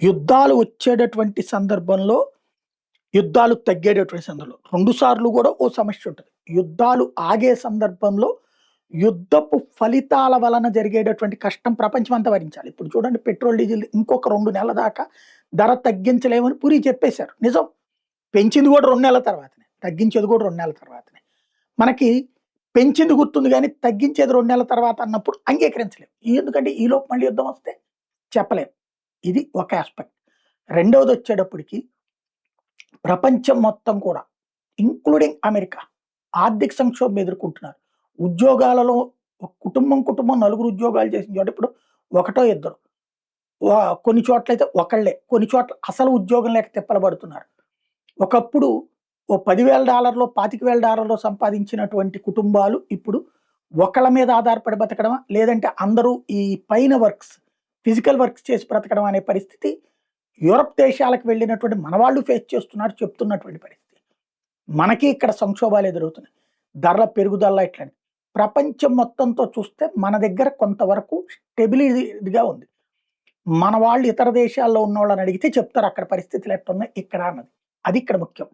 యుద్ధాలు వచ్చేటటువంటి సందర్భంలో, యుద్ధాలు తగ్గేటటువంటి సందర్భంలో 2 సార్లు గూడా ఓ సమస్య ఉంటది. యుద్ధాలు ఆగే సందర్భంలో యుద్ధపు ఫలితాల వలన జరిగేటటువంటి కష్టం ప్రపంచమంతా భరించాలి. ఇప్పుడు చూడండి పెట్రోల్, డీజిల్ ఇంకొక 2 నెలల దాకా ధర తగ్గించలేమని పూరి చెప్పేశారు. నిజం. పెంచింది గూడా 2 నెలల తర్వాతనే. తగ్గించేది గూడా 2 నెలల తర్వాతనే. మనకి పెంచింది గుర్తుంది గానీ, తగ్గించేది 2 నెలల తర్వాత అన్నప్పుడు అంగీకరించలేం. ఎందుకంటే ఈలోపు మళ్ళీ యుద్ధం వస్తే చెప్పలేం. ఇది ఒక యాస్పెక్ట్. రెండోదొచ్చేటప్పటికి ప్రపంచం మొత్తం కూడా ఇంక్లూడింగ్ అమెరికా ఆర్థిక సంక్షోభం ఎదుర్కొంటున్నారు. ఉద్యోగాలలో ఒక కుటుంబం నలుగురు ఉద్యోగాలు చేసిన చోట ఇప్పుడు ఒకటో ఇద్దరు. కొన్ని చోట్లయితే ఒకళ్ళే. కొన్ని చోట్ల అసలు ఉద్యోగం లేక తిప్పలు పడుతున్నారు. ఒకప్పుడు ఓ $10,000 $25,000 సంపాదించినటువంటి కుటుంబాలు ఇప్పుడు ఒకళ్ళ మీద ఆధారపడి బతకడమా? లేదంటే అందరూ ఈ పైన వర్క్స్, ఫిజికల్ వర్క్స్ చేసి బ్రతకడం అనే పరిస్థితి యూరప్ దేశాలకు వెళ్ళినటువంటి మనవాళ్ళు ఫేస్ చేస్తున్నారు చెప్తున్నటువంటి పరిస్థితి. మనకి ఇక్కడ సంక్షోభాలు ఎదురవుతున్నాయి. ధరల పెరుగుదల ఇట్లాంటి. ప్రపంచం మొత్తంతో చూస్తే మన దగ్గర కొంతవరకు స్టెబిలిటీగా ఉంది. మన వాళ్ళు ఇతర దేశాల్లో ఉన్నోళ్ళని అడిగితే చెప్తారు అక్కడ పరిస్థితులు ఎట్టున్నాయి ఇక్కడ అన్నది. అది ఇక్కడ ముఖ్యం.